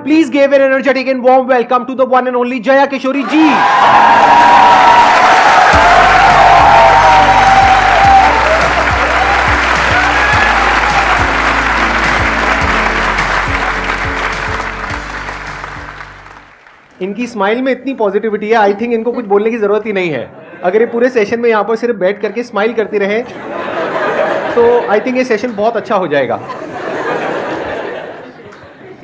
Please give an energetic and warm welcome to the one and only Jaya Kishori ji. इनकी smile में इतनी positivity है, I think इनको कुछ बोलने की जरूरत ही नहीं है। अगर ये पूरे सेशन में यहाँ पर सिर्फ बैठ करके स्माइल करती रहे तो आई थिंक ये सेशन बहुत अच्छा हो जाएगा।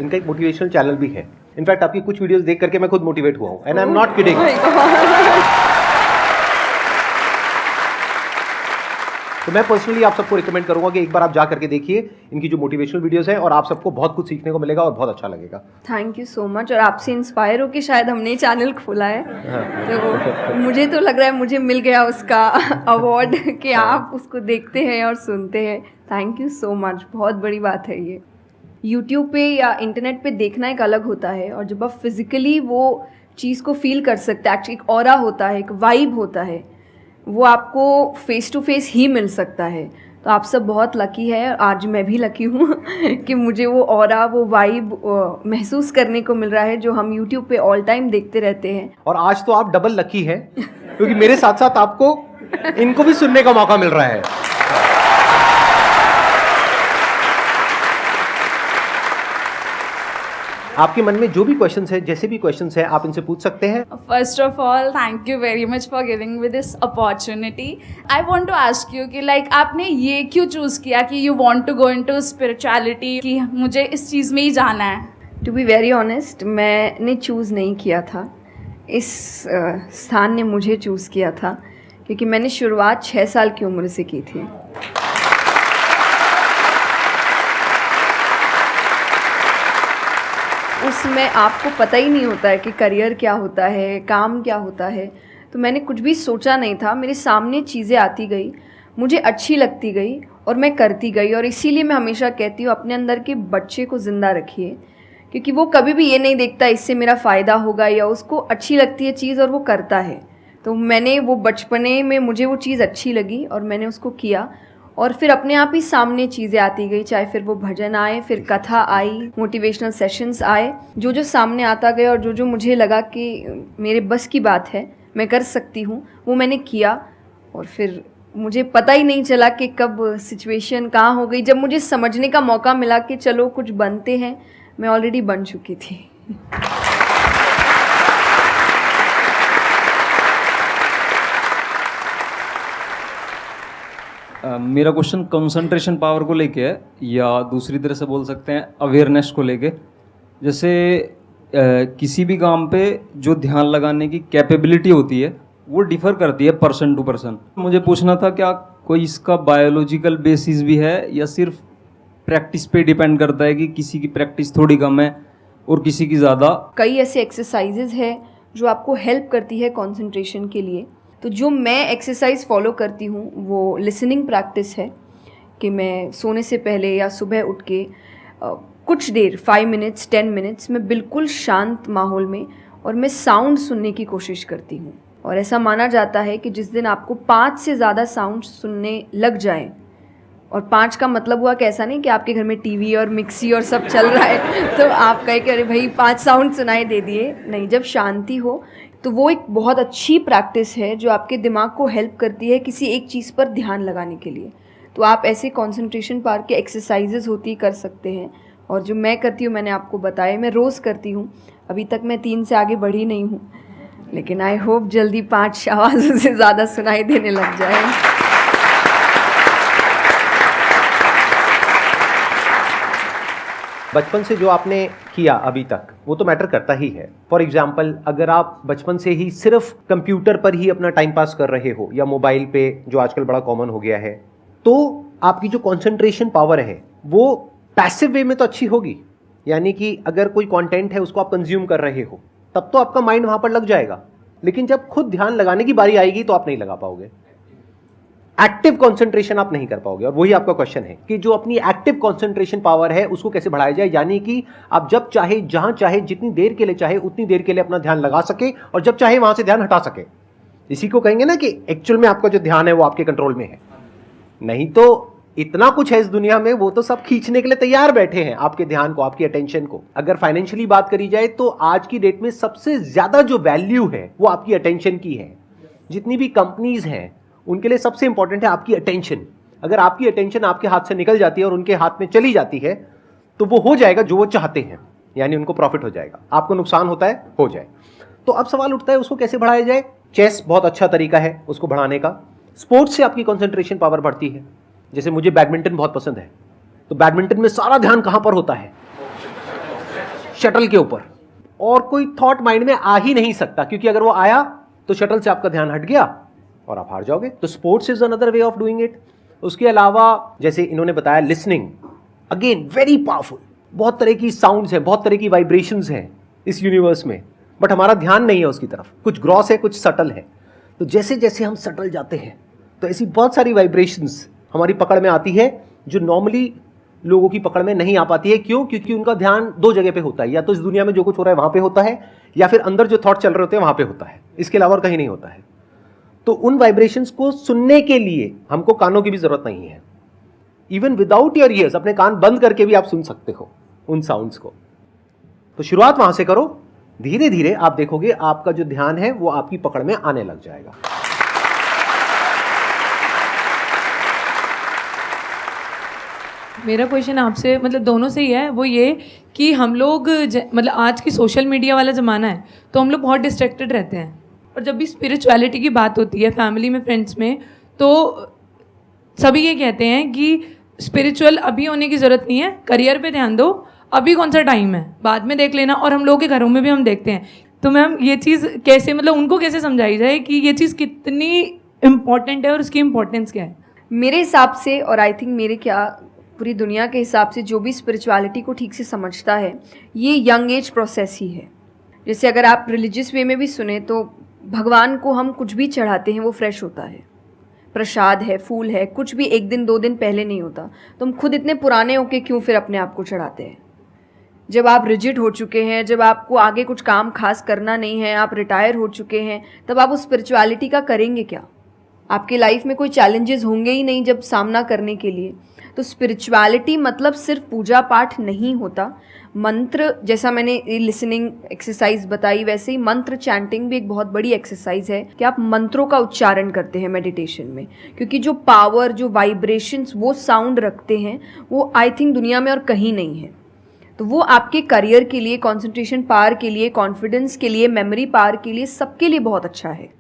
इनका एक मोटिवेशनल चैनल भी है। इनफैक्ट आपकी कुछ वीडियोस देख करके मैं खुद मोटिवेट हुआ हूँ, and I am not kidding. तो मैं पर्सनली आप सबको रिकमेंड करूंगा कि एक बार आप जा करके देखिए इनकी जो मोटिवेशनल वीडियोस हैं, और आप सबको बहुत कुछ सीखने को मिलेगा और बहुत अच्छा लगेगा। Thank you so much. और आपसे इंस्पायर होकर शायद हमने चैनल खोला है, तो मुझे तो लग रहा है मुझे मिल गया उसका अवार्ड कि आप उसको देखते हैं और सुनते हैं। थैंक यू सो मच, बहुत बड़ी बात है ये। यूट्यूब पे या इंटरनेट पे देखना एक अलग होता है, और जब आप फिजिकली वो चीज़ को फील कर सकते हैं, एक्चुअली एक ऑरा होता है, एक वाइब होता है, वो आपको फेस टू फेस ही मिल सकता है। तो आप सब बहुत लकी है, आज मैं भी लकी हूँ कि मुझे वो ऑरा, वो वाइब महसूस करने को मिल रहा है जो हम यूट्यूब पे ऑल टाइम देखते रहते हैं। और आज तो आप डबल लकी हैं क्योंकि मेरे साथ साथ आपको इनको भी सुनने का मौका मिल रहा है। आपके मन में जो भी क्वेश्चंस है, जैसे भी क्वेश्चंस है, आप इनसे पूछ सकते हैं। First of all, thank you very much for giving me this opportunity. I want to ask you कि like आपने ये क्यों चूज़ किया कि you want to go into spirituality, कि मुझे इस चीज़ में ही जाना है? टू बी वेरी ऑनेस्ट, मैंने चूज़ नहीं किया था, इस स्थान ने मुझे चूज़ किया था, क्योंकि मैंने शुरुआत 6 साल की उम्र से की थी। उसमें आपको पता ही नहीं होता है कि करियर क्या होता है, काम क्या होता है। तो मैंने कुछ भी सोचा नहीं था, मेरे सामने चीज़ें आती गई, मुझे अच्छी लगती गई और मैं करती गई। और इसीलिए मैं हमेशा कहती हूँ अपने अंदर के बच्चे को ज़िंदा रखिए, क्योंकि वो कभी भी ये नहीं देखता इससे मेरा फ़ायदा होगा, या उसको अच्छी लगती है चीज़ और वो करता है। तो मैंने वो बचपने में मुझे वो चीज़ अच्छी लगी और मैंने उसको किया, और फिर अपने आप ही सामने चीज़ें आती गई, चाहे फिर वो भजन आए, फिर कथा आई, मोटिवेशनल सेशंस आए, जो जो सामने आता गया और जो जो मुझे लगा कि मेरे बस की बात है, मैं कर सकती हूँ, वो मैंने किया। और फिर मुझे पता ही नहीं चला कि कब सिचुएशन कहाँ हो गई। जब मुझे समझने का मौका मिला कि चलो कुछ बनते हैं, मैं ऑलरेडी बन चुकी थी। मेरा क्वेश्चन कंसंट्रेशन पावर को लेके है, या दूसरी तरह से बोल सकते हैं अवेयरनेस को लेके। जैसे किसी भी काम पे जो ध्यान लगाने की कैपेबिलिटी होती है वो डिफ़र करती है पर्सन टू पर्सन। मुझे पूछना था क्या कोई इसका बायोलॉजिकल बेसिस भी है, या सिर्फ प्रैक्टिस पे डिपेंड करता है कि किसी की प्रैक्टिस थोड़ी कम है और किसी की ज़्यादा? कई ऐसे एक्सरसाइजेज है जो आपको हेल्प करती है कंसंट्रेशन के लिए। तो जो मैं एक्सरसाइज फॉलो करती हूँ वो लिसनिंग प्रैक्टिस है, कि मैं सोने से पहले या सुबह उठ के कुछ देर 5 मिनट्स 10 मिनट्स मैं बिल्कुल शांत माहौल में और मैं साउंड सुनने की कोशिश करती हूँ। और ऐसा माना जाता है कि जिस दिन आपको 5 से ज़्यादा साउंड सुनने लग जाए, और 5 का मतलब हुआ कि ऐसा नहीं कि आपके घर में टीवी और मिक्सी और सब चल रहा है तो आप कहे कि अरे भाई 5 साउंड सुनाई दे दिए, नहीं। जब शांति हो तो वो एक बहुत अच्छी प्रैक्टिस है जो आपके दिमाग को हेल्प करती है किसी एक चीज़ पर ध्यान लगाने के लिए। तो आप ऐसे कंसंट्रेशन पावर के एक्सरसाइजेज होती कर सकते हैं, और जो मैं करती हूँ मैंने आपको बताया, मैं रोज़ करती हूँ। अभी तक मैं 3 से आगे बढ़ी नहीं हूँ, लेकिन आई होप जल्दी 5 आवाज़ों से ज़्यादा सुनाई देने लग जाए। बचपन से जो आपने किया अभी तक वो तो मैटर करता ही है। फॉर एग्जाम्पल, अगर आप बचपन से ही सिर्फ कंप्यूटर पर ही अपना टाइम पास कर रहे हो या मोबाइल पे, जो आजकल बड़ा कॉमन हो गया है, तो आपकी जो कंसंट्रेशन पावर है वो पैसिव वे में तो अच्छी होगी। यानी कि अगर कोई कंटेंट है उसको आप कंज्यूम कर रहे हो तब तो आपका माइंड वहां पर लग जाएगा, लेकिन जब खुद ध्यान लगाने की बारी आएगी तो आप नहीं लगा पाओगे। एक्टिव कंसंट्रेशन आप नहीं कर पाओगे। और वही आपका क्वेश्चन है कि जो अपनी एक्टिव कंसंट्रेशन पावर है उसको कैसे बढ़ाया जाए, यानी कि आप जब चाहे, जहां चाहे, जितनी देर के लिए चाहे उतनी देर के लिए अपना ध्यान लगा सके, और जब चाहे वहां से ध्यान हटा सके। इसी को कहेंगे ना कि एक्चुअल में आपका जो ध्यान है वो आपके कंट्रोल में है। नहीं तो इतना कुछ है इस दुनिया में, वो तो सब खींचने के लिए तैयार बैठे हैं आपके ध्यान को, आपकी अटेंशन को। अगर फाइनेंशियली बात करी जाए तो आज की डेट में सबसे ज्यादा जो वैल्यू है वो आपकी अटेंशन की है। जितनी भी कंपनीज हैं उनके लिए सबसे इंपॉर्टेंट है आपकी अटेंशन। अगर आपकी अटेंशन आपके हाथ से निकल जाती है और उनके हाथ में चली जाती है तो वो हो जाएगा जो वो चाहते हैं, यानी उनको प्रॉफिट हो जाएगा, आपको नुकसान होता है हो जाए। तो अब सवाल उठता है उसको कैसे बढ़ाया जाए। चेस बहुत अच्छा तरीका है उसको बढ़ाने का। स्पोर्ट्स से आपकी कंसंट्रेशन पावर बढ़ती है। जैसे मुझे बैडमिंटन बहुत पसंद है, तो बैडमिंटन में सारा ध्यान कहां पर होता है? शटल के ऊपर, और कोई थॉट माइंड में आ ही नहीं सकता, क्योंकि अगर वो आया तो शटल से आपका ध्यान हट गया और आप हार जाओगे। तो sports is another way of doing it. उसके अलावा जैसे इन्होंने बताया लिसनिंग, अगेन वेरी पावरफुल। बहुत तरह की साउंड्स हैं, बहुत तरह की वाइब्रेशंस हैं इस यूनिवर्स में, बट हमारा ध्यान नहीं है उसकी तरफ। कुछ ग्रॉस है, कुछ सटल है। तो जैसे जैसे हम सटल जाते हैं तो ऐसी बहुत सारी वाइब्रेशंस हमारी पकड़ में आती है जो नॉर्मली लोगों की पकड़ में नहीं आ पाती है। क्यों? क्योंकि उनका ध्यान दो जगह पे होता है, या तो इस दुनिया में जो कुछ हो रहा है वहां पे होता है, या फिर अंदर जो थॉट चल रहे होते हैं वहां पे होता है। इसके अलावा और कहीं नहीं होता है। तो उन वाइब्रेशंस को सुनने के लिए हमको कानों की भी जरूरत नहीं है। इवन विदाउट योर ईयर्स, अपने कान बंद करके भी आप सुन सकते हो उन साउंड्स को। तो शुरुआत वहां से करो, धीरे धीरे आप देखोगे आपका जो ध्यान है वो आपकी पकड़ में आने लग जाएगा। मेरा क्वेश्चन आपसे मतलब दोनों से ही है, वो ये कि हम लोग मतलब आज की सोशल मीडिया वाला ज़माना है तो हम लोग बहुत डिस्ट्रैक्टेड रहते हैं, और जब भी स्पिरिचुअलिटी की बात होती है फैमिली में, फ्रेंड्स में, तो सभी ये कहते हैं कि स्पिरिचुअल अभी होने की ज़रूरत नहीं है, करियर पे ध्यान दो, अभी कौन सा टाइम है, बाद में देख लेना। और हम लोगों के घरों में भी हम देखते हैं। तो मैम ये चीज़ कैसे, मतलब उनको कैसे समझाई जाए कि ये चीज़ कितनी इम्पॉर्टेंट है और उसकी इम्पोर्टेंस क्या है? मेरे हिसाब से, और आई थिंक मेरे क्या पूरी दुनिया के हिसाब से, जो भी स्पिरिचुअलिटी को ठीक से समझता है ये यंग एज प्रोसेस ही है। जैसे अगर आप रिलीजियस वे में भी सुने तो भगवान को हम कुछ भी चढ़ाते हैं वो फ्रेश होता है। प्रसाद है, फूल है, कुछ भी एक दिन दो दिन पहले नहीं होता। तो हम खुद इतने पुराने होके क्यों फिर अपने आप को चढ़ाते हैं? जब आप रिजिड हो चुके हैं, जब आपको आगे कुछ काम खास करना नहीं है, आप रिटायर हो चुके हैं, तब आप उस स्पिरिचुअलिटी का करेंगे क्या? आपके लाइफ में कोई चैलेंजेस होंगे ही नहीं जब सामना करने के लिए। तो स्पिरिचुअलिटी मतलब सिर्फ पूजा पाठ नहीं होता। मंत्र, जैसा मैंने लिसनिंग एक्सरसाइज बताई, वैसे ही मंत्र चैंटिंग भी एक बहुत बड़ी एक्सरसाइज है कि आप मंत्रों का उच्चारण करते हैं मेडिटेशन में, क्योंकि जो पावर, जो वाइब्रेशंस वो साउंड रखते हैं वो आई थिंक दुनिया में और कहीं नहीं है। तो वो आपके करियर के लिए, कंसंट्रेशन पावर के लिए, कॉन्फिडेंस के लिए, मेमोरी पावर के लिए, सबके लिए बहुत अच्छा है।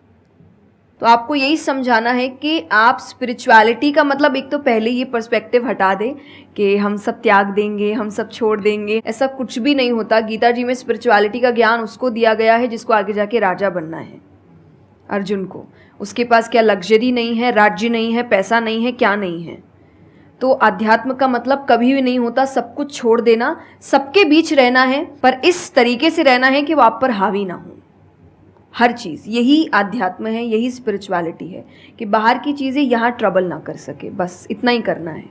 तो आपको यही समझाना है कि आप स्पिरिचुअलिटी का मतलब, एक तो पहले ये पर्सपेक्टिव हटा दें कि हम सब त्याग देंगे, हम सब छोड़ देंगे। ऐसा कुछ भी नहीं होता। गीता जी में स्पिरिचुअलिटी का ज्ञान उसको दिया गया है जिसको आगे जाके राजा बनना है। अर्जुन को, उसके पास क्या लग्जरी नहीं है, राज्य नहीं है, पैसा नहीं है, क्या नहीं है। तो अध्यात्म का मतलब कभी भी नहीं होता सब कुछ छोड़ देना, सबके बीच रहना है, पर इस तरीके से रहना है कि वो आप पर हावी ना हो हर चीज़। यही आध्यात्म है, यही स्पिरिचुअलिटी है कि बाहर की चीज़ें यहाँ ट्रबल ना कर सके, बस इतना ही करना है।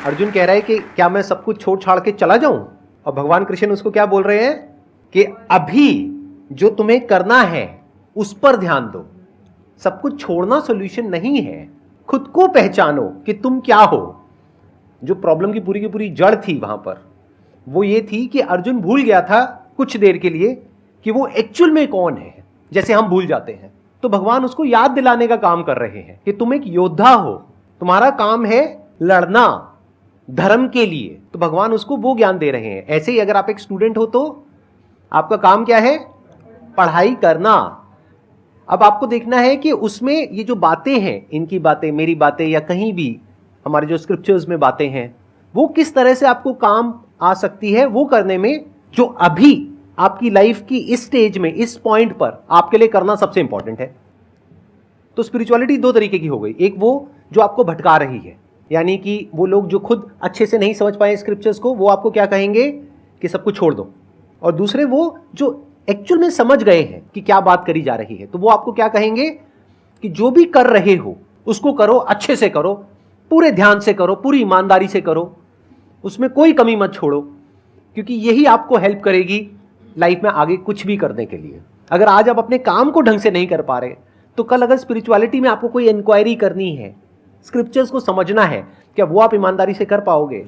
अर्जुन कह रहा है कि क्या मैं सब कुछ छोड़ छाड़ के चला जाऊं? और भगवान कृष्ण उसको क्या बोल रहे हैं कि अभी जो तुम्हें करना है उस पर ध्यान दो। सब कुछ छोड़ना सॉल्यूशन नहीं है। खुद को पहचानो कि तुम क्या हो। जो प्रॉब्लम की पूरी जड़ थी वहां पर वो ये थी कि अर्जुन भूल गया था कुछ देर के लिए कि वो एक्चुअल में कौन है, जैसे हम भूल जाते हैं। तो भगवान उसको याद दिलाने का काम कर रहे हैं कि तुम एक योद्धा हो, तुम्हारा काम है लड़ना धर्म के लिए। तो भगवान उसको वो ज्ञान दे रहे हैं। ऐसे ही अगर आप एक स्टूडेंट हो तो आपका काम क्या है? पढ़ाई करना। अब आपको देखना है कि उसमें ये जो बातें हैं, इनकी बातें, मेरी बातें, या कहीं भी हमारे जो स्क्रिप्चर्स में बातें हैं, वो किस तरह से आपको काम आ सकती है वो करने में, जो अभी आपकी लाइफ की इस स्टेज में, इस पॉइंट पर आपके लिए करना सबसे इंपॉर्टेंट है। तो स्पिरिचुअलिटी दो तरीके की हो गई। एक वो जो आपको भटका रही है, यानी कि वो लोग जो खुद अच्छे से नहीं समझ पाए स्क्रिप्चर्स को, वो आपको क्या कहेंगे कि सब कुछ छोड़ दो। और दूसरे वो जो एक्चुअल में समझ गए हैं कि क्या बात करी जा रही है, तो वो आपको क्या कहेंगे कि जो भी कर रहे हो उसको करो, अच्छे से करो, पूरे ध्यान से करो, पूरी ईमानदारी से करो, उसमें कोई कमी मत छोड़ो, क्योंकि यही आपको हेल्प करेगी लाइफ में आगे कुछ भी करने के लिए। अगर आज आप अपने काम को ढंग से नहीं कर पा रहे, तो कल अगर स्पिरिचुअलिटी में आपको कोई इंक्वायरी करनी है, स्क्रिप्चर्स को समझना है, क्या वो आप ईमानदारी से कर पाओगे?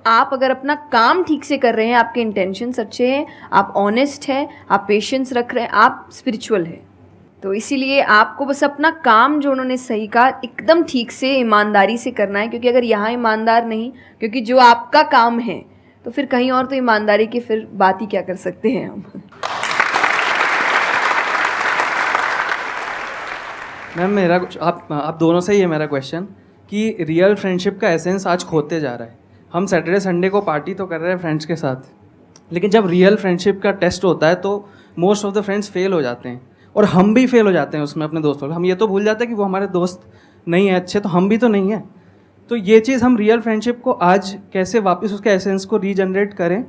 आप अगर अपना काम ठीक से कर रहे हैं, आपके इंटेंशंस अच्छे हैं, आप ऑनेस्ट हैं, आप पेशेंस रख रहे हैं, आप स्पिरिचुअल हैं। तो इसीलिए आपको बस अपना काम, जो उन्होंने सही कहा, एकदम ठीक से ईमानदारी से करना है। क्योंकि अगर यहाँ ईमानदार नहीं, क्योंकि जो आपका काम है, तो फिर कहीं और तो ईमानदारी की फिर बात ही क्या कर सकते हैं हम। मैम मेरा आप दोनों से ही है मेरा क्वेश्चन कि रियल फ्रेंडशिप का एसेंस आज खोते जा रहा है। हम सैटरडे संडे को पार्टी तो कर रहे हैं फ्रेंड्स के साथ, लेकिन जब रियल फ्रेंडशिप का टेस्ट होता है तो most of the friends fail हो जाते हैं, और हम भी फेल हो जाते हैं उसमें अपने दोस्तों। हम ये तो भूल जाते हैं कि वो हमारे दोस्त नहीं है अच्छे, तो हम भी तो नहीं हैं। तो ये चीज़ हम रियल फ्रेंडशिप को आज कैसे वापस उसके एसेंस को रीजनरेट करें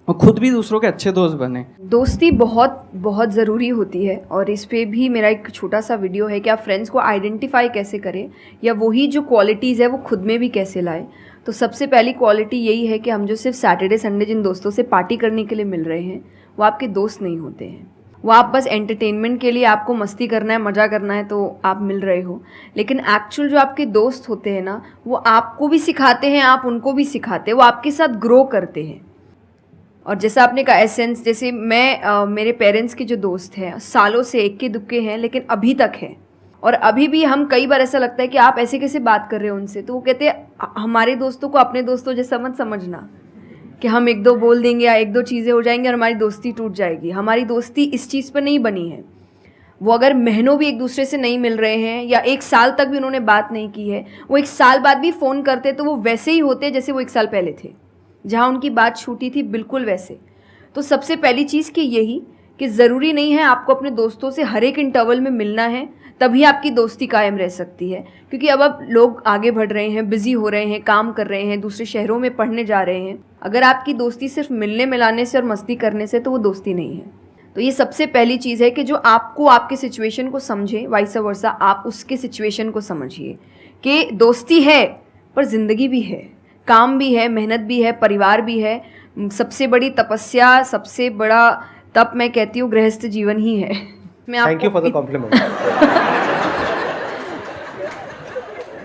और खुद भी दूसरों के अच्छे दोस्त बने। दोस्ती बहुत बहुत ज़रूरी होती है, और इस पे भी मेरा एक छोटा सा वीडियो है कि आप फ्रेंड्स को आइडेंटिफाई कैसे करें, या वही जो क्वालिटीज़ है वो खुद में भी कैसे लाएं। तो सबसे पहली क्वालिटी यही है कि हम जो सिर्फ सैटरडे संडे जिन दोस्तों से पार्टी करने के लिए मिल रहे हैं, वो आपके दोस्त नहीं होते हैं। वो आप बस एंटरटेनमेंट के लिए, आपको मस्ती करना है, मज़ा करना है, तो आप मिल रहे हो। लेकिन एक्चुअल जो आपके दोस्त होते हैं ना, वो आपको भी सिखाते हैं, आप उनको भी सिखाते हैं, वो आपके साथ ग्रो करते हैं। और जैसा आपने कहा एसेंस, जैसे मैं मेरे पेरेंट्स के जो दोस्त हैं, सालों से इक्के दुक्के हैं, लेकिन अभी तक हैं। और अभी भी हम कई बार ऐसा लगता है कि आप ऐसे कैसे बात कर रहे हो उनसे, तो वो कहते हैं हमारे दोस्तों को अपने दोस्तों जैसा मत समझना कि हम एक दो बोल देंगे या एक दो चीज़ें हो जाएंगी और हमारी दोस्ती टूट जाएगी। हमारी दोस्ती इस चीज़ पर नहीं बनी है। वो अगर महीनों भी एक दूसरे से नहीं मिल रहे हैं, या एक साल तक भी उन्होंने बात नहीं की है, वो एक साल बाद भी फ़ोन करते तो वो वैसे ही होते जैसे वो एक साल पहले थे, जहाँ उनकी बात छूटी थी, बिल्कुल वैसे। तो सबसे पहली चीज़ कि यही कि ज़रूरी नहीं है आपको अपने दोस्तों से हर एक इंटरवल में मिलना है, तभी आपकी दोस्ती कायम रह सकती है। क्योंकि अब लोग आगे बढ़ रहे हैं, बिज़ी हो रहे हैं, काम कर रहे हैं, दूसरे शहरों में पढ़ने जा रहे हैं। अगर आपकी दोस्ती सिर्फ मिलने मिलाने से और मस्ती करने से, तो वो दोस्ती नहीं है। तो ये सबसे पहली चीज़ है कि जो आपको आपके सिचुएशन को समझे, वाइस वर्सा आप उसके सिचुएशन को समझिए कि दोस्ती है पर ज़िंदगी भी है, काम भी है, मेहनत भी है, परिवार भी है। सबसे बड़ी तपस्या, सबसे बड़ा तप मैं कहती हूँ गृहस्थ जीवन ही है। Thank you for the compliment.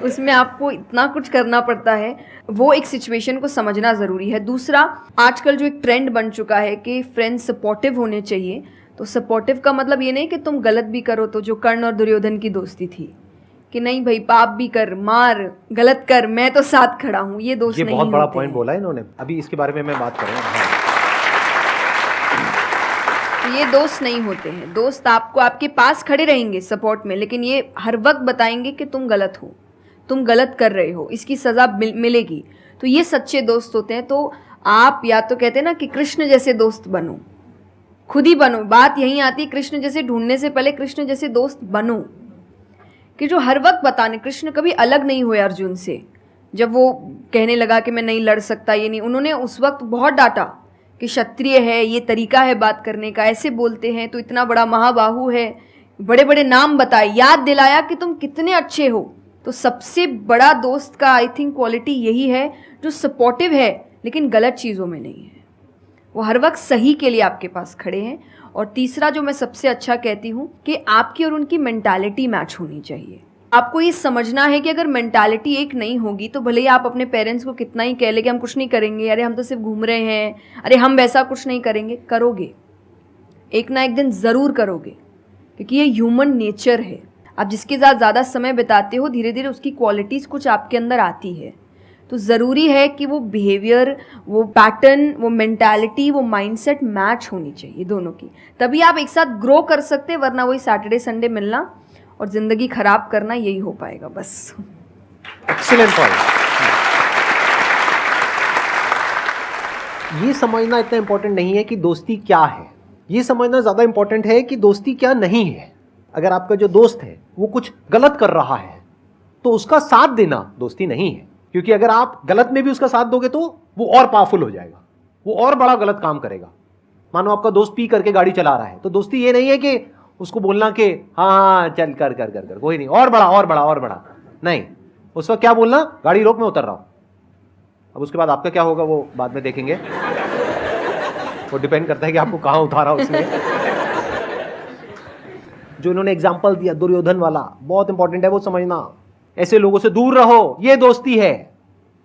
उसमें आपको इतना कुछ करना पड़ता है, वो एक सिचुएशन को समझना ज़रूरी है। दूसरा, आजकल जो एक ट्रेंड बन चुका है कि फ्रेंड्स सपोर्टिव होने चाहिए, तो सपोर्टिव का मतलब ये नहीं कि तुम गलत भी करो, तो जो कर्ण और दुर्योधन की दोस्ती थी कि नहीं भाई पाप भी कर, मार, गलत कर, मैं तो साथ खड़ा हूँ, ये दोस्त नहीं होते। ये बहुत बड़ा पॉइंट बोला है इन्होंने, अभी इसके बारे में मैं बात करूँगा। ये दोस्त नहीं होते हैं। दोस्त आपको आपके पास खड़े रहेंगे सपोर्ट में, लेकिन ये हर वक्त बताएंगे कि तुम गलत हो, तुम गलत कर रहे हो, इसकी सज़ा मिलेगी। तो ये सच्चे दोस्त होते हैं। तो आप या तो कहते हैं ना कि कृष्ण जैसे दोस्त बनो, खुद ही बनो। बात यहीं आती है, कृष्ण जैसे ढूंढने से पहले कृष्ण जैसे दोस्त बनो, कि जो हर वक्त बताने। कृष्ण कभी अलग नहीं हुए अर्जुन से। जब वो कहने लगा कि मैं नहीं लड़ सकता, ये नहीं, उन्होंने उस वक्त बहुत डांटा कि क्षत्रिय है, ये तरीका है बात करने का, ऐसे बोलते हैं, तो इतना बड़ा महाबाहु है, बड़े बड़े नाम बताए, याद दिलाया कि तुम कितने अच्छे हो। तो सबसे बड़ा दोस्त का आई थिंक क्वालिटी यही है, जो सपोर्टिव है लेकिन गलत चीज़ों में नहीं है, वो हर वक्त सही के लिए आपके पास खड़े हैं। और तीसरा जो मैं सबसे अच्छा कहती हूँ कि आपकी और उनकी मेंटालिटी मैच होनी चाहिए। आपको ये समझना है कि अगर मेंटालिटी एक नहीं होगी, तो भले ही आप अपने पेरेंट्स को कितना ही कह ले कि हम कुछ नहीं करेंगे, अरे हम तो सिर्फ घूम रहे हैं, अरे हम वैसा कुछ नहीं करेंगे, करोगे, एक ना एक दिन ज़रूर करोगे, क्योंकि ये ह्यूमन नेचर है। आप जिसके साथ ज़्यादा समय बिताते हो, धीरे धीरे उसकी क्वालिटीज़ कुछ आपके अंदर आती है। तो ज़रूरी है कि वो बिहेवियर, वो पैटर्न, वो मेंटालिटी, वो माइंडसेट मैच होनी चाहिए दोनों की, तभी आप एक साथ ग्रो कर सकते हैं। वरना वही सैटरडे संडे मिलना और ज़िंदगी ख़राब करना, यही हो पाएगा बस। Excellent point. ये समझना इतना इंपॉर्टेंट नहीं है कि दोस्ती क्या है, ये समझना ज़्यादा इंपॉर्टेंट है कि दोस्ती क्या नहीं है। अगर आपका जो दोस्त है वो कुछ गलत कर रहा है, तो उसका साथ देना दोस्ती नहीं है। क्योंकि अगर आप गलत में भी उसका साथ दोगे तो वो और पावरफुल हो जाएगा, वो और बड़ा गलत काम करेगा। मानो आपका दोस्त पी करके गाड़ी चला रहा है, तो दोस्ती ये नहीं है कि उसको बोलना कि हाँ चल कर कर कर कर कोई नहीं, और बड़ा और बड़ा और बड़ा नहीं। उस वक्त क्या बोलना, गाड़ी रोक, मैं उतर रहा हूं। अब उसके बाद आपका क्या होगा वो बाद में देखेंगे, वो डिपेंड करता है कि आपको कहाँ उतारा उसने। जो इन्होंने एग्जाम्पल दिया दुर्योधन वाला, बहुत इंपॉर्टेंट है वो समझना। ऐसे लोगों से दूर रहो, ये दोस्ती है।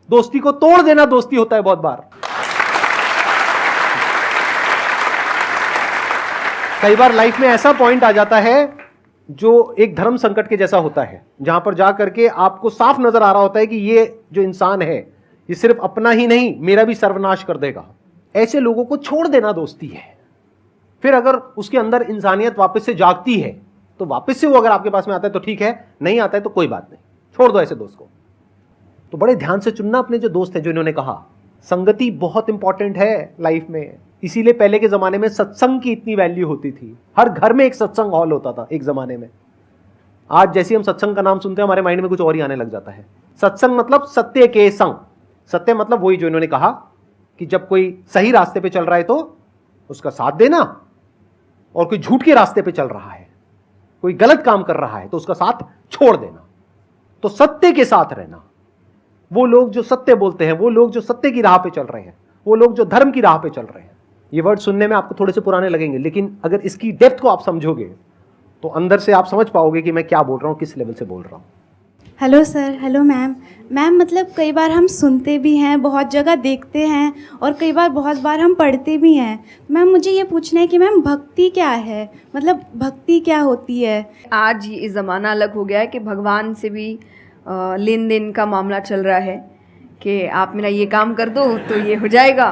दोस्ती को तोड़ देना दोस्ती होता है बहुत बार। कई बार लाइफ में ऐसा पॉइंट आ जाता है जो एक धर्म संकट के जैसा होता है, जहां पर जा करके आपको साफ नजर आ रहा होता है कि ये जो इंसान है ये सिर्फ अपना ही नहीं मेरा भी सर्वनाश कर देगा। ऐसे लोगों को छोड़ देना दोस्ती है। फिर अगर उसके अंदर इंसानियत वापस से जागती है तो वापस से वो अगर आपके पास में आता है तो ठीक है, नहीं आता है तो कोई बात नहीं, छोड़ दो ऐसे दोस्त को। तो बड़े ध्यान से चुनना अपने जो दोस्त हैं। जो इन्होंने कहा संगति बहुत इंपॉर्टेंट है लाइफ में, इसीलिए पहले के जमाने में सत्संग की इतनी वैल्यू होती थी। हर घर में एक सत्संग हॉल होता था एक जमाने में। आज जैसे हम सत्संग का नाम सुनते हैं हमारे माइंड में कुछ और ही आने लग जाता है। सत्संग मतलब सत्य के संग। सत्य मतलब वही जो इन्होंने कहा कि जब कोई सही रास्ते पे चल रहा है तो उसका साथ देना, और कोई झूठ के रास्ते पे चल रहा है, कोई गलत काम कर रहा है तो उसका साथ छोड़ देना। तो सत्य के साथ रहना, वो लोग जो सत्य बोलते हैं, वो लोग जो सत्य की राह पे चल रहे हैं, वो लोग जो धर्म की राह पे चल रहे हैं। ये वर्ड सुनने में आपको थोड़े से पुराने लगेंगे, लेकिन अगर इसकी डेप्थ को आप समझोगे तो अंदर से आप समझ पाओगे कि मैं क्या बोल रहा हूं, किस लेवल से बोल रहा हूं। Hello sir, hello ma'am. Ma'am मतलब कई बार हम सुनते भी हैं, बहुत जगह देखते हैं, और कई बार बहुत बार हम पढ़ते भी हैं। मैम मुझे ये पूछना है कि मैम भक्ति क्या है, मतलब भक्ति क्या होती है? आज ये ज़माना अलग हो गया है कि भगवान से भी लेन देन का मामला चल रहा है कि आप मेरा ये काम कर दो तो ये हो जाएगा,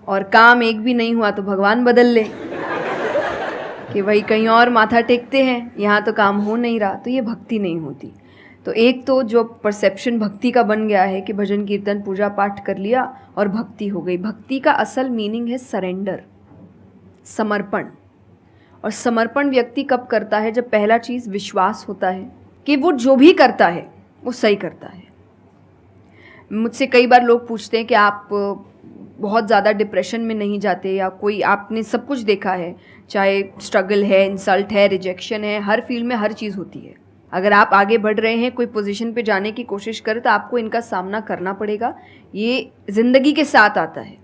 और काम एक भी नहीं हुआ तो भगवान बदल ले, कि भाई कहीं और माथा टेकते हैं, यहाँ तो काम हो नहीं रहा। तो ये भक्ति नहीं होती। तो एक तो जो परसेप्शन भक्ति का बन गया है कि भजन कीर्तन पूजा पाठ कर लिया और भक्ति हो गई। भक्ति का असल मीनिंग है सरेंडर, समर्पण। और समर्पण व्यक्ति कब करता है? जब पहला चीज़ विश्वास होता है कि वो जो भी करता है वो सही करता है। मुझसे कई बार लोग पूछते हैं कि आप बहुत ज़्यादा डिप्रेशन में नहीं जाते, या कोई आपने सब कुछ देखा है, चाहे स्ट्रगल है, इंसल्ट है, रिजेक्शन है, हर फील्ड में हर चीज़ होती है। अगर आप आगे बढ़ रहे हैं, कोई पोजीशन पे जाने की कोशिश करें तो आपको इनका सामना करना पड़ेगा। ये ज़िंदगी के साथ आता है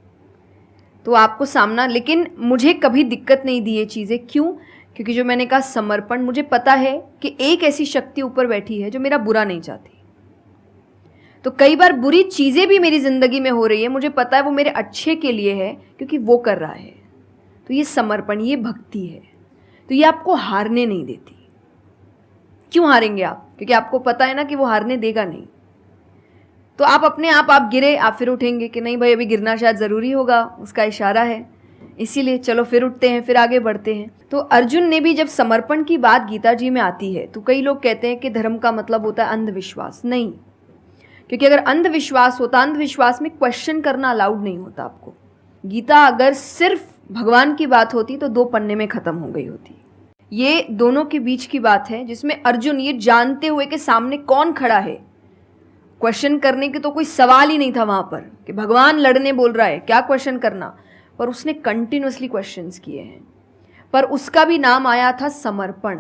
तो आपको सामना, लेकिन मुझे कभी दिक्कत नहीं दी ये चीज़ें। क्यों? क्योंकि जो मैंने कहा समर्पण, मुझे पता है कि एक ऐसी शक्ति ऊपर बैठी है जो मेरा बुरा नहीं चाहती। तो कई बार बुरी चीज़ें भी मेरी ज़िंदगी में हो रही है, मुझे पता है वो मेरे अच्छे के लिए है क्योंकि वो कर रहा है। तो ये समर्पण, ये भक्ति है। तो ये आपको हारने नहीं देती। क्यों हारेंगे आप? क्योंकि आपको पता है ना कि वो हारने देगा नहीं। तो आप अपने आप गिरे, आप फिर उठेंगे कि नहीं भाई अभी गिरना शायद ज़रूरी होगा, उसका इशारा है, इसीलिए चलो फिर उठते हैं, फिर आगे बढ़ते हैं। तो अर्जुन ने भी, जब समर्पण की बात गीता जी में आती है तो कई लोग कहते हैं कि धर्म का मतलब होता है अंधविश्वास। नहीं, क्योंकि अगर अंधविश्वास होता, अंधविश्वास में क्वेश्चन करना अलाउड नहीं होता आपको। गीता अगर सिर्फ भगवान की बात होती तो 2 पन्ने में ख़त्म हो गई होती। ये दोनों के बीच की बात है जिसमें अर्जुन ये जानते हुए कि सामने कौन खड़ा है, क्वेश्चन करने की तो कोई सवाल ही नहीं था वहाँ पर कि भगवान लड़ने बोल रहा है, क्या क्वेश्चन करना, पर उसने कंटिन्यूअसली क्वेश्चंस किए हैं। पर उसका भी नाम आया था समर्पण,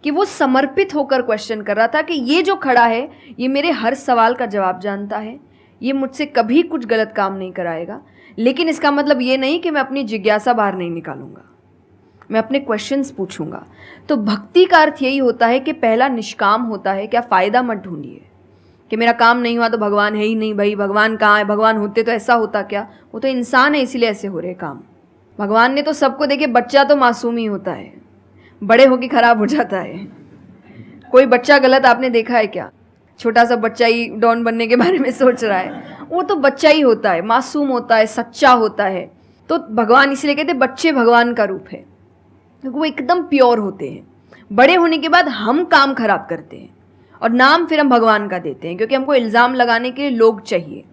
कि वो समर्पित होकर क्वेश्चन कर रहा था कि ये जो खड़ा है ये मेरे हर सवाल का जवाब जानता है, ये मुझसे कभी कुछ गलत काम नहीं कराएगा। लेकिन इसका मतलब ये नहीं कि मैं अपनी जिज्ञासा बाहर नहीं निकालूंगा, मैं अपने क्वेश्चंस पूछूंगा। तो भक्ति का अर्थ यही होता है कि पहला निष्काम होता है। क्या फ़ायदा मत ढूंढिए कि मेरा काम नहीं हुआ तो भगवान है ही नहीं। भाई भगवान कहाँ है? भगवान होते तो ऐसा होता क्या? वो तो इंसान है इसीलिए ऐसे हो रहे काम। भगवान ने तो सबको देखे, बच्चा तो मासूम ही होता है, बड़े होके खराब हो जाता है। कोई बच्चा गलत आपने देखा है क्या? छोटा सा बच्चा ही डॉन बनने के बारे में सोच रहा है, वो तो बच्चा ही होता है, मासूम होता है, सच्चा होता है। तो भगवान इसलिए कहते हैं बच्चे भगवान का रूप है, क्योंकि वो एकदम प्योर होते हैं। बड़े होने के बाद हम काम खराब करते हैं और नाम फिर हम भगवान का देते हैं, क्योंकि हमको इल्ज़ाम लगाने के लिए लोग चाहिए।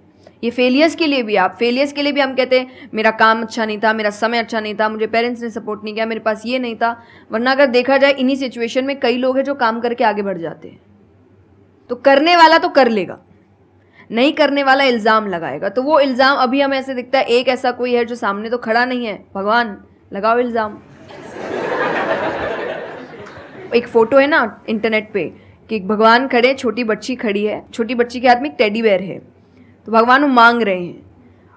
ये फेलियर्स के लिए भी, आप फेलियर्स के लिए भी हम कहते हैं मेरा काम अच्छा नहीं था, मेरा समय अच्छा नहीं था, मुझे पेरेंट्स ने सपोर्ट नहीं किया, मेरे पास ये नहीं था। वरना अगर देखा जाए इन्हीं सिचुएशन में कई लोग हैं जो काम करके आगे बढ़ जाते हैं। तो करने वाला तो कर लेगा, नहीं करने वाला इल्ज़ाम लगाएगा। तो वो इल्ज़ाम अभी हमें ऐसे दिखता है एक ऐसा कोई है जो सामने तो खड़ा नहीं है, भगवान लगाओ इल्ज़ाम। एक फ़ोटो है ना इंटरनेट पे कि भगवान खड़े, छोटी बच्ची खड़ी है, छोटी बच्ची के हाथ में एक टेडी बेयर है, तो भगवान वो मांग रहे हैं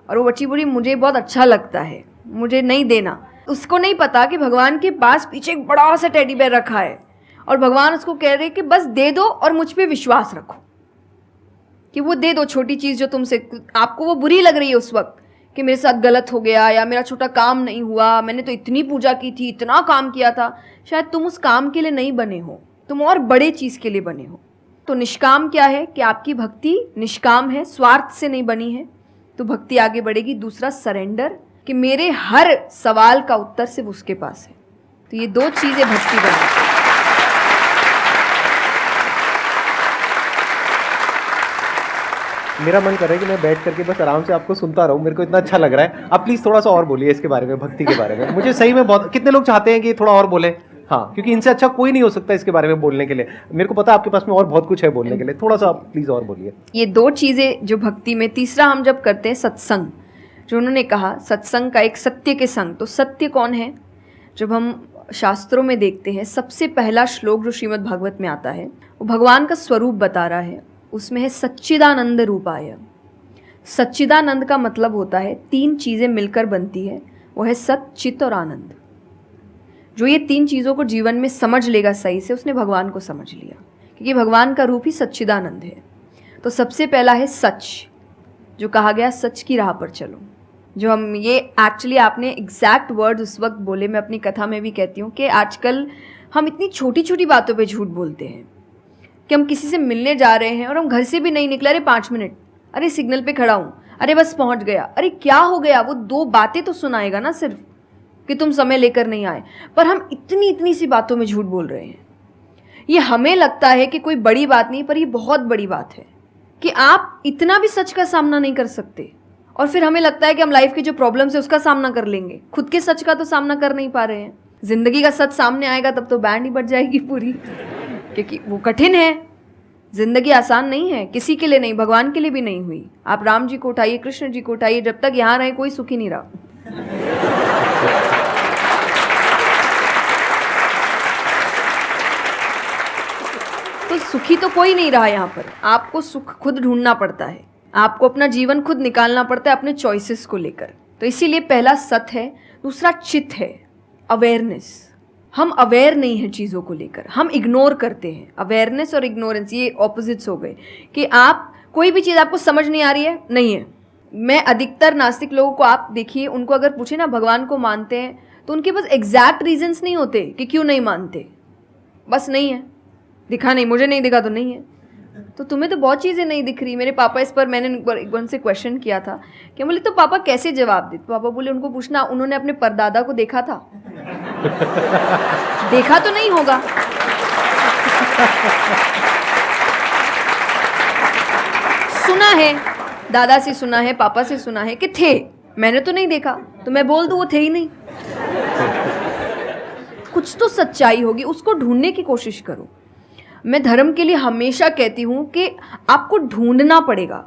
और वो बच्ची बोली मुझे बहुत अच्छा लगता है, मुझे नहीं देना। उसको नहीं पता कि भगवान के पास पीछे एक बड़ा सा टेडी बेयर रखा है और भगवान उसको कह रहे कि बस दे दो और मुझ पे विश्वास रखो कि वो दे दो छोटी चीज़ जो तुमसे, आपको वो बुरी लग रही है उस वक्त कि मेरे साथ गलत हो गया या मेरा छोटा काम नहीं हुआ, मैंने तो इतनी पूजा की थी, इतना काम किया था, शायद तुम उस काम के लिए नहीं बने हो, तुम और बड़े चीज़ के लिए बने हो। तो निष्काम क्या है कि आपकी भक्ति निष्काम है, स्वार्थ से नहीं बनी है, तो भक्ति आगे बढ़ेगी। दूसरा सरेंडर, कि मेरे हर सवाल का उत्तर सिर्फ उसके पास है। तो ये दो चीज़ें भक्ति बनाती हैं। मेरा मन कर रहा है कि मैं बैठ करके बस आराम से आपको सुनता रहूं, मेरे को इतना अच्छा लग रहा है। आप प्लीज़ थोड़ा सा और बोलिए इसके बारे में, भक्ति के बारे में। मुझे सही में बहुत, कितने लोग चाहते हैं कि थोड़ा और बोले? हाँ, क्योंकि इनसे अच्छा कोई नहीं हो सकता इसके बारे में बोलने के लिए। मेरे को पता है आपके पास में और बहुत कुछ है बोलने के लिए, थोड़ा सा आप प्लीज़ और बोलिए। ये दो चीज़ें जो भक्ति में। तीसरा हम जब करते हैं सत्संग, जो उन्होंने कहा सत्संग का एक सत्य के संग, तो सत्य कौन है? जब हम शास्त्रों में देखते हैं सबसे पहला श्लोक जो श्रीमद् भागवत में आता है वो भगवान का स्वरूप बता रहा है, उसमें है सच्चिदानंद रूपाय। सच्चिदानंद का मतलब होता है तीन चीज़ें मिलकर बनती है, वो है सत, चित और आनंद। जो ये तीन चीज़ों को जीवन में समझ लेगा सही से, उसने भगवान को समझ लिया, क्योंकि भगवान का रूप ही सच्चिदानंद है। तो सबसे पहला है सच, जो कहा गया सच की राह पर चलो। जो हम ये एक्चुअली आपने एग्जैक्ट वर्ड उस वक्त बोले, मैं अपनी कथा में भी कहती हूँ कि आजकल हम इतनी छोटी छोटी बातों पे झूठ बोलते हैं कि हम किसी से मिलने जा रहे हैं और हम घर से भी नहीं निकले, अरे 5 मिनट, अरे सिग्नल पे खड़ा हूँ, अरे बस पहुँच गया, अरे क्या हो गया, वो 2 बातें तो सुनाएगा ना सिर्फ कि तुम समय लेकर नहीं आए, पर हम इतनी इतनी सी बातों में झूठ बोल रहे हैं। ये हमें लगता है कि कोई बड़ी बात नहीं, पर ये बहुत बड़ी बात है कि आप इतना भी सच का सामना नहीं कर सकते, और फिर हमें लगता है कि हम लाइफ की जो प्रॉब्लम्स है उसका सामना कर लेंगे, खुद के सच का तो सामना कर नहीं पा रहे हैं। जिंदगी का सच सामने आएगा तब तो बैंड ही बज जाएगी पूरी, क्योंकि वो कठिन है। जिंदगी आसान नहीं है, किसी के लिए नहीं, भगवान के लिए भी नहीं हुई। आप राम जी को उठाइए, कृष्ण जी को उठाइए, जब तक यहाँ रहे कोई सुखी नहीं रहा। तो सुखी तो कोई नहीं रहा यहाँ पर, आपको सुख खुद ढूंढना पड़ता है, आपको अपना जीवन खुद निकालना पड़ता है अपने चॉइसेस को लेकर। तो इसीलिए पहला सत है। दूसरा चित है, अवेयरनेस। हम अवेयर नहीं हैं चीज़ों को लेकर, हम इग्नोर करते हैं। अवेयरनेस और इग्नोरेंस ये ऑपोजिट्स हो गए कि आप कोई भी चीज़ आपको समझ नहीं आ रही है, नहीं है। मैं अधिकतर नास्तिक लोगों को आप देखिए, उनको अगर पूछे ना भगवान को मानते हैं, तो उनके पास एग्जैक्ट रीजंस नहीं होते कि क्यों नहीं मानते, बस नहीं है, दिखा नहीं, मुझे नहीं दिखा तो नहीं है। तो तुम्हें तो बहुत चीज़ें नहीं दिख रही। मेरे पापा इस पर मैंने एक बार से क्वेश्चन किया था कि बोले तो पापा कैसे जवाब दे? तो पापा बोले उनको पूछना उन्होंने अपने परदादा को देखा था। देखा तो नहीं होगा। सुना है, दादा से सुना है, पापा से सुना है कि थे, मैंने तो नहीं देखा, तो मैं बोल दूं वो थे ही नहीं। कुछ तो सच्चाई होगी, उसको ढूंढने की कोशिश करो। मैं धर्म के लिए हमेशा कहती हूँ कि आपको ढूंढना पड़ेगा।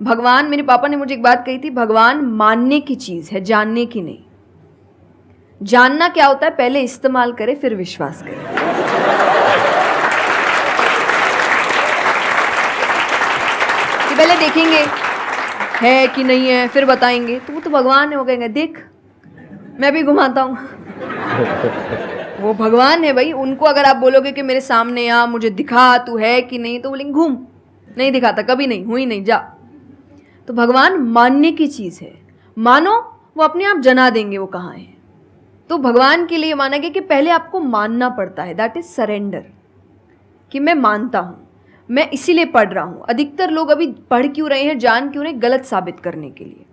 भगवान, मेरे पापा ने मुझे एक बात कही थी, भगवान मानने की चीज़ है, जानने की नहीं। जानना क्या होता है? पहले इस्तेमाल करें फिर विश्वास करें। कि पहले देखेंगे है कि नहीं है, फिर बताएंगे, तो वो तो भगवान है, वो कहेंगे देख मैं भी घुमाता हूँ। वो भगवान है भाई। उनको अगर आप बोलोगे कि मेरे सामने आ, मुझे दिखा तू है कि नहीं, तो बोलेंगे घूम, नहीं दिखाता, कभी नहीं हुई, नहीं जा। तो भगवान मानने की चीज़ है, मानो वो अपने आप जना देंगे वो कहाँ है। तो भगवान के लिए माना गया कि पहले आपको मानना पड़ता है, दैट इज सरेंडर, कि मैं मानता हूँ, मैं इसीलिए पढ़ रहा हूँ। अधिकतर लोग अभी पढ़ क्यों रहे हैं, जान क्यों रहे हैं? गलत साबित करने के लिए।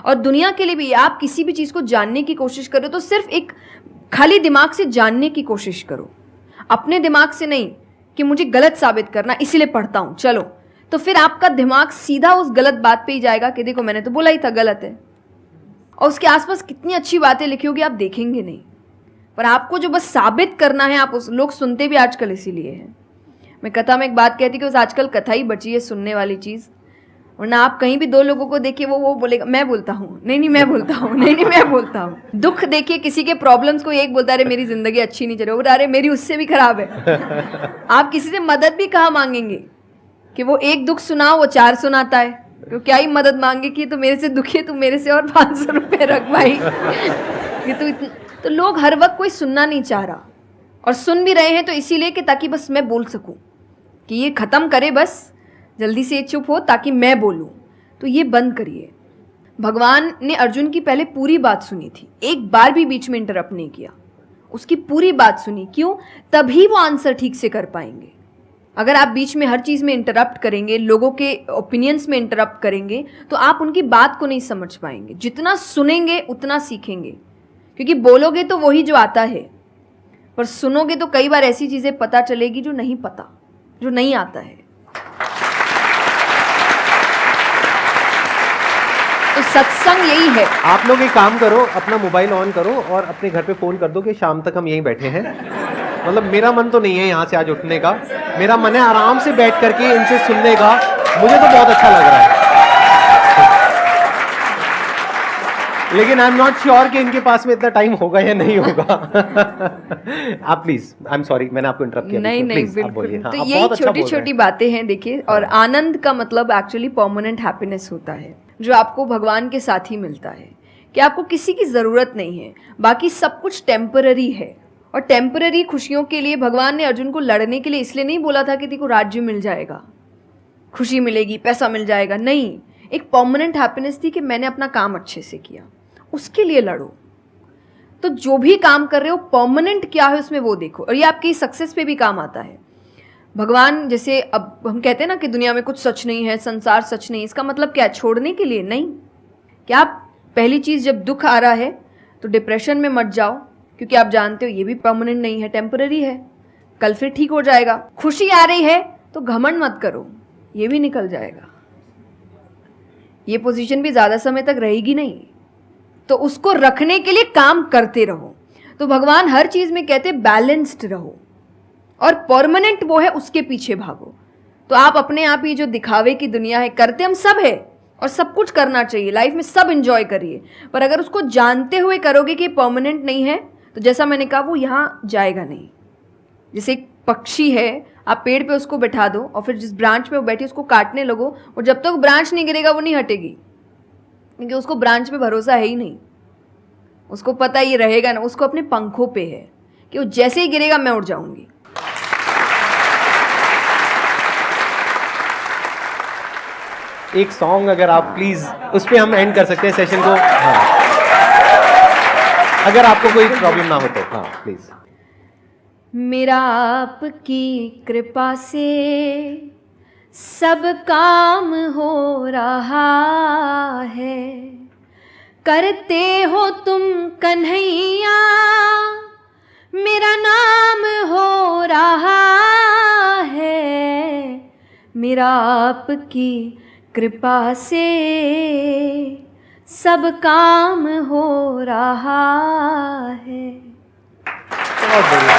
और दुनिया के लिए भी, आप किसी भी चीज़ को जानने की कोशिश करो तो सिर्फ एक खाली दिमाग से जानने की कोशिश करो, अपने दिमाग से नहीं कि मुझे गलत साबित करना इसीलिए पढ़ता हूँ चलो। तो फिर आपका दिमाग सीधा उस गलत बात पे ही जाएगा कि देखो मैंने तो बोला ही था गलत है, और उसके आसपास कितनी अच्छी बातें लिखी होगी आप देखेंगे नहीं। पर आपको जो बस साबित करना है, आप उस लोग सुनते भी आजकल इसीलिए हैं। मैं कथा में एक बात कहती कि बस आजकल कथा ही बची है सुनने वाली चीज़, वरना आप कहीं भी 2 लोगों को देखिए वो बोलेगा मैं बोलता हूँ, नहीं मैं बोलता हूँ, नहीं मैं बोलता हूँ। दुख देखिए किसी के, प्रॉब्लम्स को एक बोलता है अरे मेरी ज़िंदगी अच्छी नहीं चल रही, अरे मेरी उससे भी खराब है। आप किसी से मदद भी कहाँ मांगेंगे कि वो एक दुख सुनाओ वो 4 सुनाता है, तो क्या ही मदद मांगे कि तो मेरे से दुखी है, तू मेरे से और 500 रुपये रख भाई। ये तो तो लोग हर वक्त कोई सुनना नहीं चाह रहा, और सुन भी रहे हैं तो इसीलिए कि ताकि बस मैं बोल सकूं, कि ये ख़त्म करे बस, जल्दी से ये चुप हो ताकि मैं बोलूं। तो ये बंद करिए। भगवान ने अर्जुन की पहले पूरी बात सुनी थी, एक बार भी बीच में इंटरप्ट नहीं किया, उसकी पूरी बात सुनी। क्यों? तभी वो आंसर ठीक से कर पाएंगे। अगर आप बीच में हर चीज़ में इंटरप्ट करेंगे, लोगों के ओपिनियंस में इंटरप्ट करेंगे, तो आप उनकी बात को नहीं समझ पाएंगे। जितना सुनेंगे उतना सीखेंगे, क्योंकि बोलोगे तो वही जो आता है, पर सुनोगे तो कई बार ऐसी चीज़ें पता चलेगी जो नहीं पता, जो नहीं आता है। तो सत्संग यही है। आप लोग एक काम करो, अपना मोबाइल ऑन करो और अपने घर पे फोन कर दो कि शाम तक हम यहीं बैठे हैं। मतलब मेरा मन तो नहीं है यहाँ से आज उठने का, मेरा मन है आराम से बैठ करके इनसे सुनने का। मुझे तो बहुत अच्छा लग रहा है, लेकिन आई एम नॉट श्योर कि इनके पास में इतना टाइम होगा या नहीं होगा। आप प्लीज, आई एम सॉरी मैंने आपको इंटरप्ट किया। नहीं नहीं, बिल्कुल। तो यही छोटी छोटी बातें हैं देखिए। और आनंद का मतलब एक्चुअली परमानेंट हैप्पीनेस होता है, जो आपको भगवान के साथ ही मिलता है, कि आपको किसी की ज़रूरत नहीं है, बाकी सब कुछ टेम्पररी है। और टेम्पररी खुशियों के लिए भगवान ने अर्जुन को लड़ने के लिए इसलिए नहीं बोला था कि तेको राज्य मिल जाएगा, खुशी मिलेगी, पैसा मिल जाएगा। नहीं, एक परमानेंट हैप्पीनेस थी कि मैंने अपना काम अच्छे से किया, उसके लिए लड़ो। तो जो भी काम कर रहे हो परमानेंट क्या है उसमें वो देखो, और ये आपकी सक्सेस पे भी काम आता है। भगवान जैसे अब हम कहते हैं ना कि दुनिया में कुछ सच नहीं है, संसार सच नहीं, इसका मतलब क्या? छोड़ने के लिए नहीं। क्या आप पहली चीज़, जब दुख आ रहा है तो डिप्रेशन में मत जाओ, क्योंकि आप जानते हो ये भी परमानेंट नहीं है, टेम्पररी है, कल फिर ठीक हो जाएगा। खुशी आ रही है तो घमंड मत करो, ये भी निकल जाएगा, ये पोजीशन भी ज़्यादा समय तक रहेगी नहीं। तो उसको रखने के लिए काम करते रहो। तो भगवान हर चीज़ में कहते बैलेंस्ड रहो, और परमानेंट वो है उसके पीछे भागो। तो आप अपने आप ही जो दिखावे की दुनिया है, करते हम सब है और सब कुछ करना चाहिए लाइफ में, सब एंजॉय करिए, पर अगर उसको जानते हुए करोगे कि परमानेंट नहीं है, तो जैसा मैंने कहा वो यहाँ जाएगा नहीं। जैसे एक पक्षी है, आप पेड़ पे उसको बैठा दो और फिर जिस ब्रांच पे वो बैठी उसको काटने लगो, और जब तक ब्रांच नहीं गिरेगा वो नहीं हटेगी, क्योंकि उसको ब्रांच पे भरोसा है ही नहीं। उसको पता ये रहेगा ना, उसको अपने पंखों पे है कि वो जैसे ही गिरेगा मैं उड़ जाऊंगी। एक सॉन्ग अगर आप प्लीज, उस पे हम एंड कर सकते हैं सेशन को। हाँ, अगर आपको कोई प्रॉब्लम ना हो तो। हाँ प्लीज। मेरा आपकी कृपा से सब काम हो रहा है, करते हो तुम कन्हैया, मेरा नाम हो रहा है। मेरा आपकी कृपा से सब काम हो रहा है। बहुत बढ़िया।